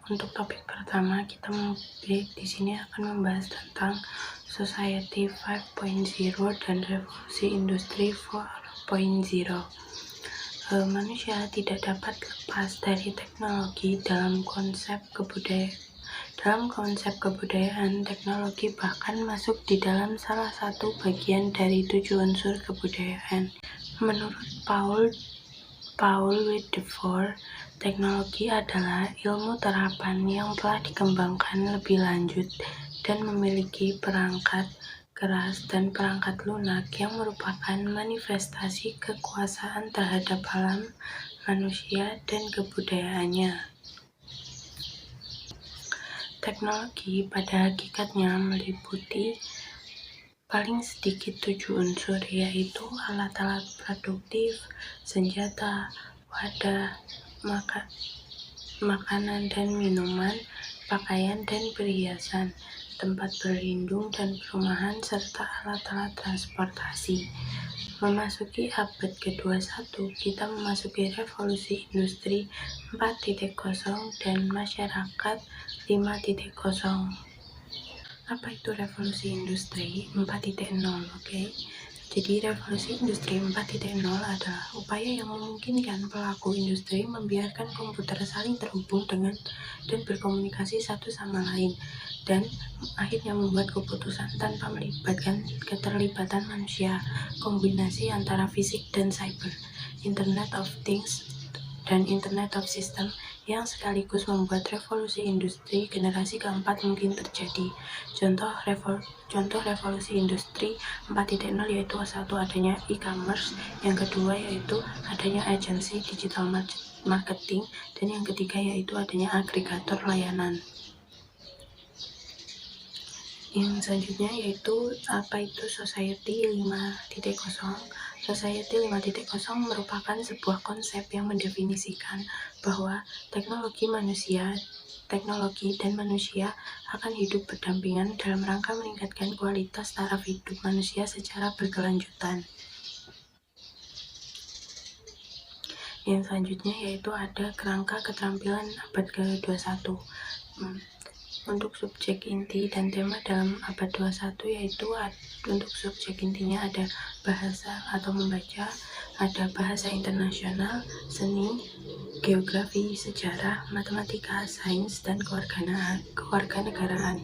Untuk topik pertama kita di sini akan membahas tentang Society 5.0 dan Revolusi Industri 4.0. Manusia tidak dapat lepas dari teknologi dalam konsep kebudayaan. Teknologi bahkan masuk di dalam salah satu bagian dari 7 unsur kebudayaan. Menurut Paul Whitford, teknologi adalah ilmu terapan yang telah dikembangkan lebih lanjut dan memiliki perangkat keras dan perangkat lunak yang merupakan manifestasi kekuasaan terhadap alam, manusia, dan kebudayaannya. Teknologi pada hakikatnya meliputi paling sedikit 7 unsur, yaitu alat-alat produktif, senjata, wadah, makanan dan minuman, pakaian dan perhiasan, tempat berlindung dan perumahan, serta alat-alat transportasi. Memasuki abad ke-21, kita memasuki revolusi industri 4.0 dan masyarakat 5.0. Apa itu revolusi industri 4.0? Jadi revolusi industri 4.0 adalah upaya yang memungkinkan pelaku industri membiarkan komputer saling terhubung dengan dan berkomunikasi satu sama lain, dan akhirnya membuat keputusan tanpa melibatkan keterlibatan manusia. Kombinasi antara fisik dan cyber, Internet of Things dan Internet of System yang sekaligus membuat revolusi industri generasi keempat mungkin terjadi. Contoh revolusi industri 4.0 yaitu satu, adanya e-commerce, yang kedua yaitu adanya agensi digital marketing, dan yang ketiga yaitu adanya agregator layanan. Yang selanjutnya yaitu apa itu Society 5.0. Society 5.0 merupakan sebuah konsep yang mendefinisikan bahwa teknologi dan manusia akan hidup berdampingan dalam rangka meningkatkan kualitas taraf hidup manusia secara berkelanjutan. Yang selanjutnya yaitu ada kerangka keterampilan abad ke-21. Untuk subjek inti dan tema dalam abad 21 yaitu untuk subjek intinya ada bahasa atau membaca, ada bahasa internasional, seni, geografi, sejarah, matematika, sains, dan kewarganegaraan.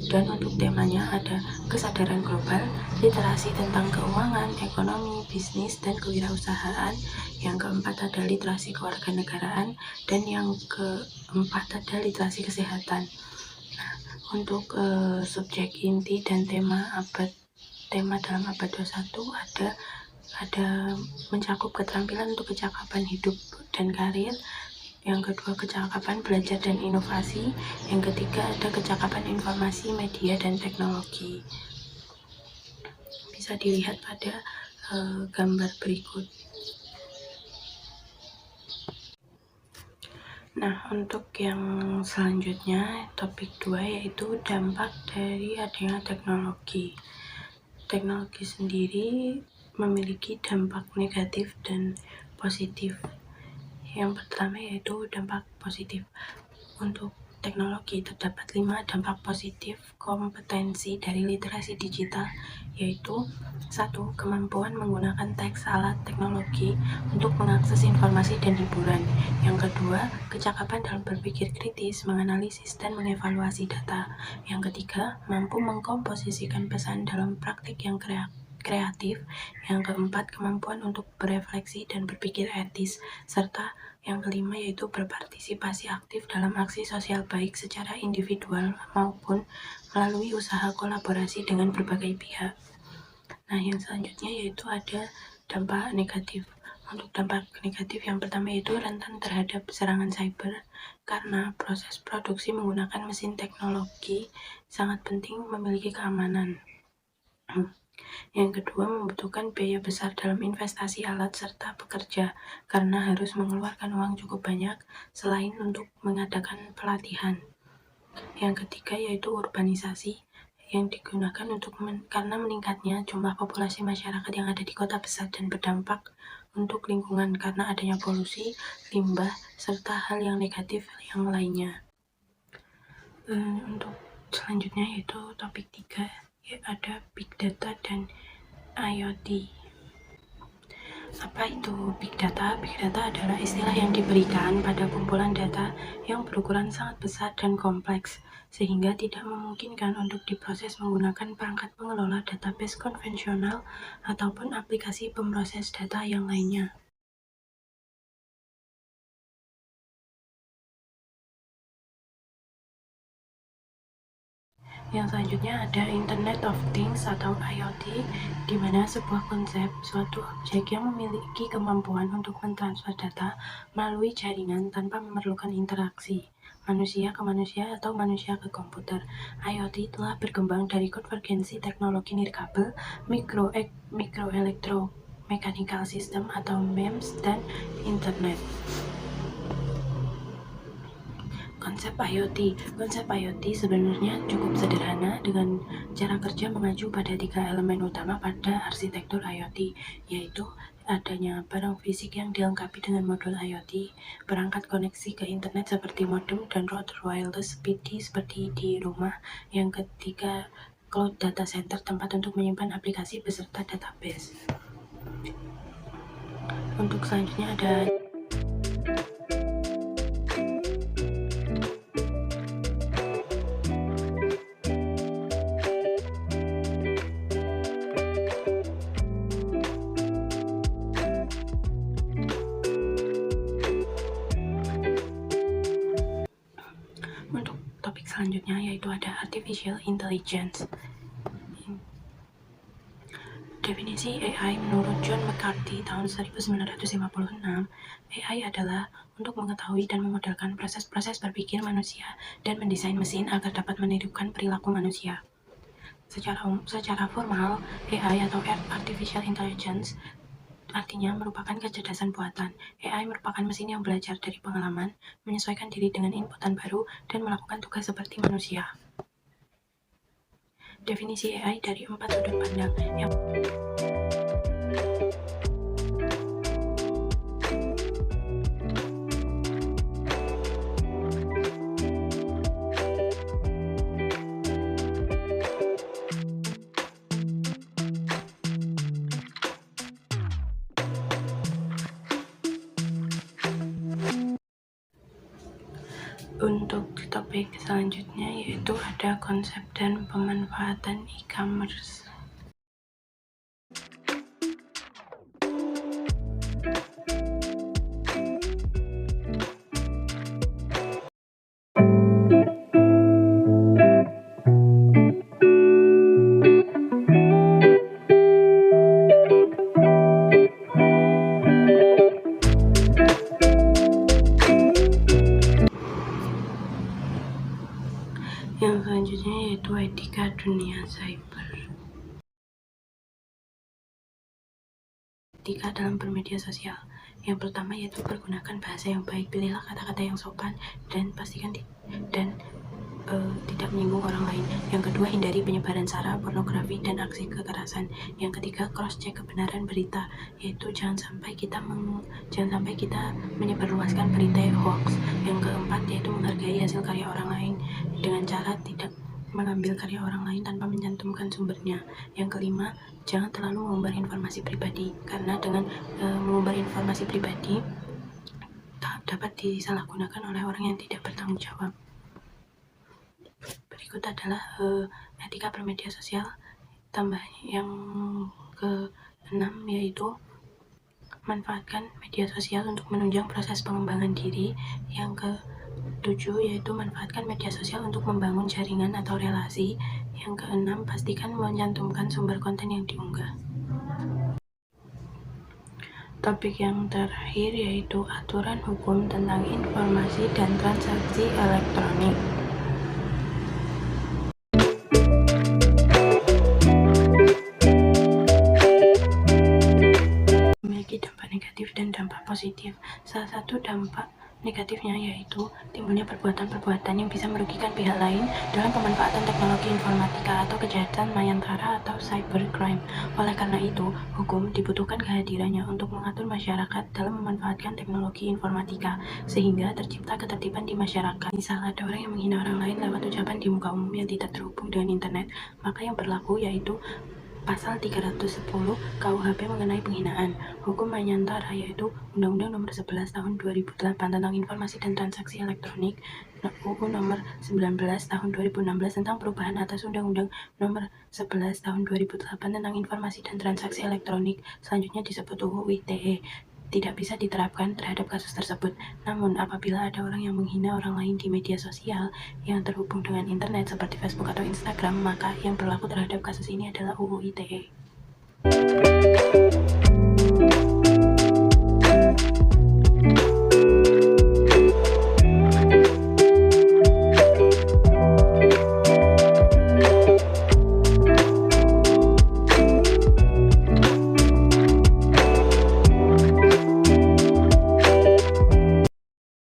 Dan untuk temanya ada kesadaran global, literasi tentang keuangan, ekonomi, bisnis, dan kewirausahaan. Yang keempat ada literasi kewarganegaraan, dan yang keempat ada literasi kesehatan. Untuk subjek inti dan tema dalam abad 21 ada mencakup keterampilan untuk kecakapan hidup dan karir, yang kedua kecakapan belajar dan inovasi, yang ketiga ada kecakapan informasi, media, dan teknologi. Bisa dilihat pada gambar berikut. Nah, untuk yang selanjutnya, topik 2 yaitu dampak dari adanya teknologi. Teknologi sendiri memiliki dampak negatif dan positif. Yang pertama yaitu dampak positif. Untuk teknologi terdapat 5 dampak positif kompetensi dari literasi digital, yaitu 1. Kemampuan menggunakan teks alat teknologi untuk mengakses informasi dan hiburan. Yang kedua, kecakapan dalam berpikir kritis, menganalisis, dan mengevaluasi data. Yang ketiga, mampu mengkomposisikan pesan dalam praktik yang kreatif. Yang keempat, kemampuan untuk berefleksi dan berpikir etis, serta yang kelima yaitu berpartisipasi aktif dalam aksi sosial baik secara individual maupun melalui usaha kolaborasi dengan berbagai pihak. Nah, yang selanjutnya yaitu ada dampak negatif. Untuk dampak negatif yang pertama yaitu rentan terhadap serangan cyber, karena proses produksi menggunakan mesin teknologi sangat penting memiliki keamanan. Yang kedua, membutuhkan biaya besar dalam investasi alat serta pekerja, karena harus mengeluarkan uang cukup banyak selain untuk mengadakan pelatihan. Yang ketiga yaitu urbanisasi, yang digunakan karena meningkatnya jumlah populasi masyarakat yang ada di kota besar dan berdampak untuk lingkungan karena adanya polusi, limbah, serta hal yang negatif yang lainnya. Untuk selanjutnya yaitu topik 3, ada Big Data dan IoT. Apa itu Big Data? Big Data adalah istilah yang diberikan pada kumpulan data yang berukuran sangat besar dan kompleks, sehingga tidak memungkinkan untuk diproses menggunakan perangkat pengelola database konvensional ataupun aplikasi pemroses data yang lainnya. Yang selanjutnya ada Internet of Things atau IoT, di mana sebuah konsep suatu objek yang memiliki kemampuan untuk mentransfer data melalui jaringan tanpa memerlukan interaksi manusia ke manusia atau manusia ke komputer. IoT telah berkembang dari konvergensi teknologi nirkabel, microelectromechanical system atau MEMS, dan internet. Konsep IoT sebenarnya cukup sederhana dengan cara kerja mengacu pada 3 elemen utama pada arsitektur IoT, yaitu adanya barang fisik yang dilengkapi dengan modul IoT, perangkat koneksi ke internet seperti modem dan router wireless PD seperti di rumah. Yang ketiga, cloud data center, tempat untuk menyimpan aplikasi beserta database. Untuk selanjutnya ada selanjutnya yaitu ada Artificial Intelligence. Definisi AI menurut John McCarthy tahun 1956, AI adalah untuk mengetahui dan memodelkan proses-proses berpikir manusia dan mendesain mesin agar dapat menirukan perilaku manusia. Secara formal, AI atau Artificial Intelligence artinya merupakan kecerdasan buatan. AI merupakan mesin yang belajar dari pengalaman, menyesuaikan diri dengan inputan baru, dan melakukan tugas seperti manusia. Definisi AI dari 4 sudut pandang. Untuk topik selanjutnya yaitu ada konsep dan pemanfaatan e-commerce. Yang selanjutnya yaitu etika dunia cyber. Etika dalam bermedia sosial. Yang pertama yaitu pergunakan bahasa yang baik, pilihlah kata-kata yang sopan dan pastikan tidak menyinggung orang lain. Yang kedua, hindari penyebaran sara, pornografi, dan aksi kekerasan. Yang ketiga, cross-check kebenaran berita, yaitu jangan sampai kita menyebarluaskan berita hoax. Yang keempat yaitu menghargai hasil karya orang lain dengan cara tidak mengambil karya orang lain tanpa mencantumkan sumbernya. Yang kelima, jangan terlalu mengumbar informasi pribadi, karena dengan mengumbar informasi pribadi dapat disalahgunakan oleh orang yang tidak bertanggung jawab. Berikut adalah etika bermedia sosial. Tambah yang ke-6 yaitu manfaatkan media sosial untuk menunjang proses pengembangan diri. Yang ke-7 yaitu manfaatkan media sosial untuk membangun jaringan atau relasi. Yang ke-6, pastikan mencantumkan sumber konten yang diunggah. Topik yang terakhir yaitu aturan hukum tentang informasi dan transaksi elektronik. Memiliki dampak negatif dan dampak positif. Salah satu dampak negatifnya yaitu timbulnya perbuatan-perbuatan yang bisa merugikan pihak lain dalam pemanfaatan teknologi informatika atau kejahatan mayantara atau cybercrime. Oleh karena itu, hukum dibutuhkan kehadirannya untuk mengatur masyarakat dalam memanfaatkan teknologi informatika sehingga tercipta ketertiban di masyarakat. Misal ada orang yang menghina orang lain lewat ucapan di muka umum yang tidak terhubung dengan internet, maka yang berlaku yaitu Pasal 310 KUHP mengenai penghinaan. Hukum mayantara yaitu Undang-Undang Nomor 11 Tahun 2008 tentang Informasi dan Transaksi Elektronik, UU Nomor 19 Tahun 2016 tentang perubahan atas Undang-Undang Nomor 11 Tahun 2008 tentang Informasi dan Transaksi Elektronik, selanjutnya disebut UU ITE, tidak bisa diterapkan terhadap kasus tersebut. Namun, apabila ada orang yang menghina orang lain di media sosial yang terhubung dengan internet seperti Facebook atau Instagram, maka yang berlaku terhadap kasus ini adalah UU ITE.